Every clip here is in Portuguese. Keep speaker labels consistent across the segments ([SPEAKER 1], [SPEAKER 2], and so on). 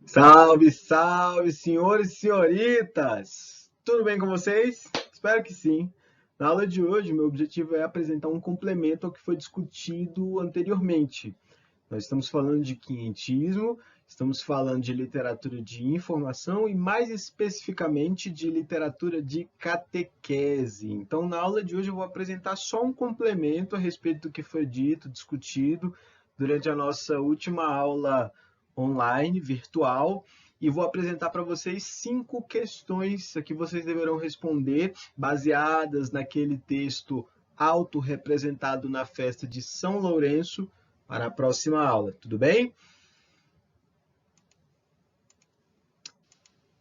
[SPEAKER 1] Salve, salve, senhores e senhoritas! Tudo bem com vocês? Espero que sim. Na aula de hoje, meu objetivo é apresentar um complemento ao que foi discutido anteriormente. Nós estamos falando de quinhentismo, estamos falando de literatura de informação e, mais especificamente, de literatura de catequese. Então, na aula de hoje, eu vou apresentar só um complemento a respeito do que foi dito, discutido durante a nossa última aula online, virtual, e vou apresentar para vocês 5 questões que vocês deverão responder, baseadas naquele texto autorrepresentado na festa de São Lourenço, para a próxima aula, tudo bem?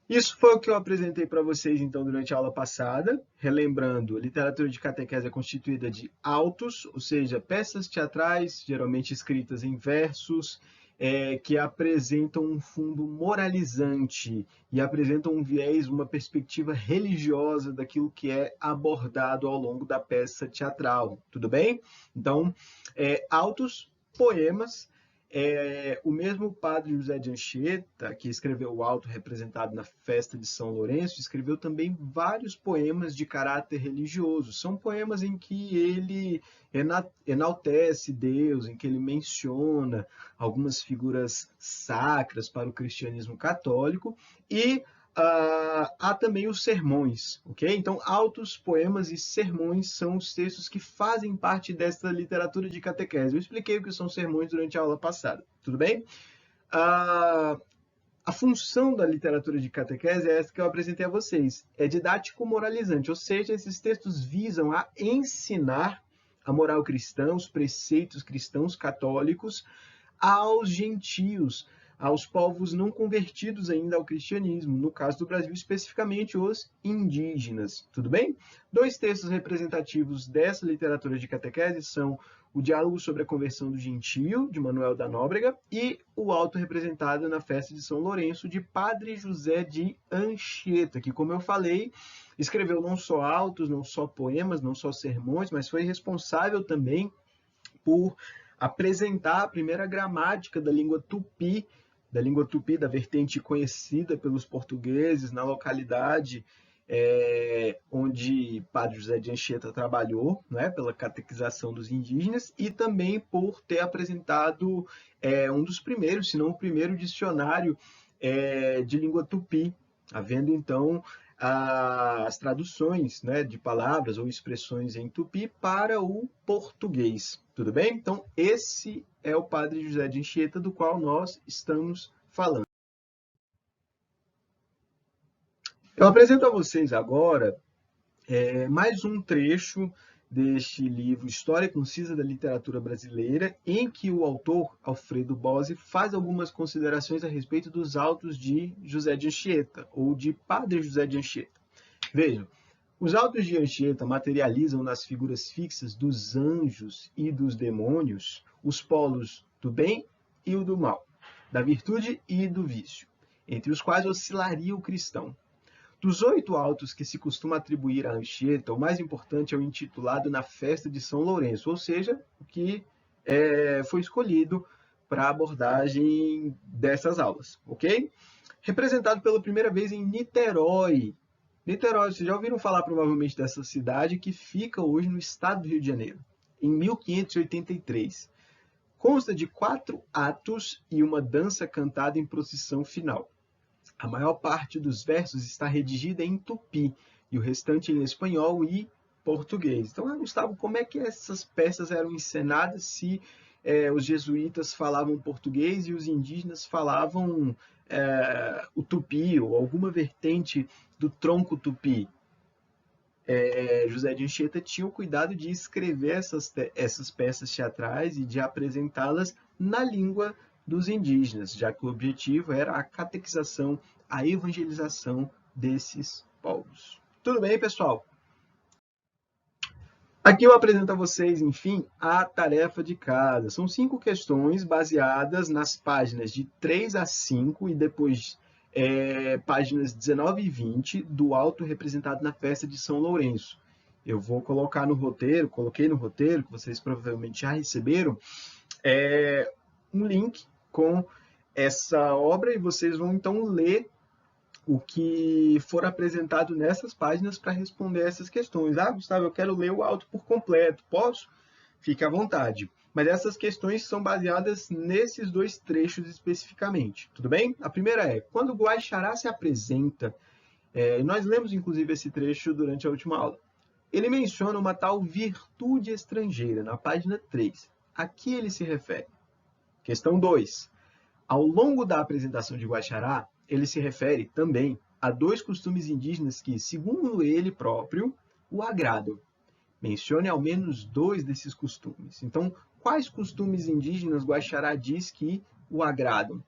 [SPEAKER 1] Isso foi o que eu apresentei para vocês, então, durante a aula passada. Relembrando, a literatura de catequese é constituída de autos, ou seja, peças teatrais, geralmente escritas em versos, que apresentam um fundo moralizante e apresentam um viés, uma perspectiva religiosa daquilo que é abordado ao longo da peça teatral, tudo bem? Então, autos, poemas. O mesmo padre José de Anchieta, que escreveu o Auto representado na festa de São Lourenço, escreveu também vários poemas de caráter religioso. São poemas em que ele enaltece Deus, em que ele menciona algumas figuras sacras para o cristianismo católico e há também os sermões, ok? Então, autos, poemas e sermões são os textos que fazem parte dessa literatura de catequese. Eu expliquei o que são sermões durante a aula passada, tudo bem? Ah, a função da literatura de catequese é essa que eu apresentei a vocês. É didático-moralizante, ou seja, esses textos visam a ensinar a moral cristã, os preceitos cristãos católicos aos gentios, aos povos não convertidos ainda ao cristianismo, no caso do Brasil, especificamente os indígenas. Tudo bem? 2 textos representativos dessa literatura de catequese são o Diálogo sobre a Conversão do Gentio, de Manuel da Nóbrega, e o Auto representado na Festa de São Lourenço, de Padre José de Anchieta, que, como eu falei, escreveu não só autos, não só poemas, não só sermões, mas foi responsável também por apresentar a primeira gramática da língua tupi, da vertente conhecida pelos portugueses na localidade onde Padre José de Anchieta trabalhou, né, pela catequização dos indígenas, e também por ter apresentado um dos primeiros, se não o primeiro dicionário de língua tupi, havendo então as traduções, né, de palavras ou expressões em tupi para o português. Tudo bem? Então, esse é o Padre José de Anchieta, do qual nós estamos falando. Eu apresento a vocês agora mais um trecho deste livro História Concisa da Literatura Brasileira, em que o autor, Alfredo Bose, faz algumas considerações a respeito dos autos de José de Anchieta, ou de Padre José de Anchieta. Vejam, os autos de Anchieta materializam nas figuras fixas dos anjos e dos demônios os polos do bem e o do mal, da virtude e do vício, entre os quais oscilaria o cristão. Dos 8 autos que se costuma atribuir a Anchieta, o mais importante é o intitulado Na Festa de São Lourenço, ou seja, o que foi escolhido para a abordagem dessas aulas, ok? Representado pela primeira vez em Niterói. Niterói, vocês já ouviram falar provavelmente dessa cidade que fica hoje no estado do Rio de Janeiro, em 1583. Consta de 4 atos e uma dança cantada em procissão final. A maior parte dos versos está redigida em tupi e o restante em espanhol e português. Então, Gustavo, como é que essas peças eram encenadas se os jesuítas falavam português e os indígenas falavam o tupi ou alguma vertente do tronco tupi? José de Anchieta tinha o cuidado de escrever essas peças teatrais e de apresentá-las na língua dos indígenas, já que o objetivo era a catequização, a evangelização desses povos. Tudo bem, pessoal? Aqui eu apresento a vocês, enfim, a tarefa de casa. São 5 questões baseadas nas páginas de 3 a 5 e depois páginas 19 e 20 do auto representado na festa de São Lourenço. Eu vou colocar no roteiro, coloquei no roteiro, que vocês provavelmente já receberam, um link com essa obra e vocês vão então ler o que for apresentado nessas páginas para responder essas questões. Ah, Gustavo, eu quero ler o auto por completo. Posso? Fique à vontade. Mas essas questões são baseadas nesses dois trechos especificamente. Tudo bem? A primeira é, quando o Guaxará se apresenta, nós lemos inclusive esse trecho durante a última aula, ele menciona uma tal virtude estrangeira, na página 3. A que ele se refere? Questão 2. Ao longo da apresentação de Guaxará, ele se refere também a dois costumes indígenas que, segundo ele próprio, o agradam. Mencione ao menos dois desses costumes. Então, quais costumes indígenas Guaxará diz que o agradam?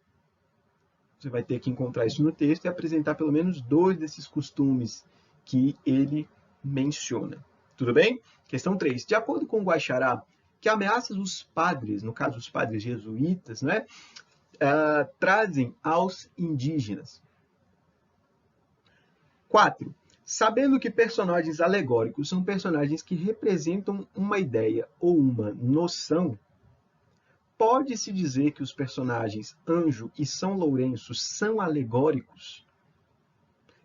[SPEAKER 1] Você vai ter que encontrar isso no texto e apresentar pelo menos dois desses costumes que ele menciona. Tudo bem? Questão 3. De acordo com Guaxará, que ameaças os padres, no caso os padres jesuítas, né, trazem aos indígenas? 4. Sabendo que personagens alegóricos são personagens que representam uma ideia ou uma noção, pode-se dizer que os personagens Anjo e São Lourenço são alegóricos?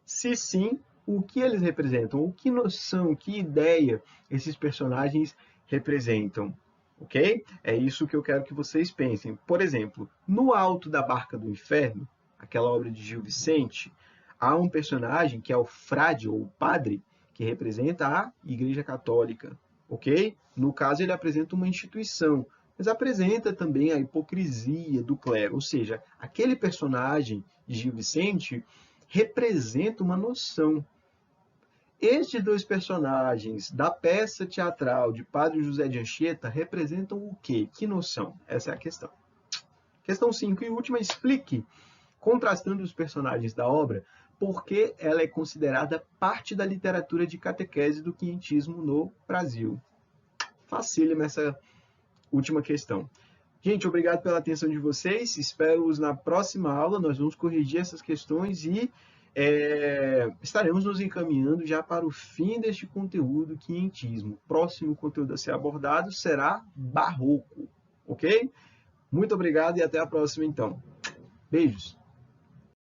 [SPEAKER 1] Se sim, o que eles representam? O que noção, que ideia esses personagens representam? Ok? É isso que eu quero que vocês pensem. Por exemplo, no Alto da Barca do Inferno, aquela obra de Gil Vicente, há um personagem que é o frade, ou o padre, que representa a Igreja Católica. Ok? No caso, ele apresenta uma instituição, mas apresenta também a hipocrisia do clero. Ou seja, aquele personagem de Gil Vicente representa uma noção. Estes dois personagens da peça teatral de Padre José de Anchieta representam o quê? Que noção? Essa é a questão. Questão 5 e última, explique, contrastando os personagens da obra, por que ela é considerada parte da literatura de catequese do quinhentismo no Brasil. Facílima essa última questão. Gente, obrigado pela atenção de vocês. Espero-os na próxima aula. Nós vamos corrigir essas questões e estaremos nos encaminhando já para o fim deste conteúdo quinhentismo. O próximo conteúdo a ser abordado será barroco, ok? Muito obrigado e até a próxima, então. Beijos!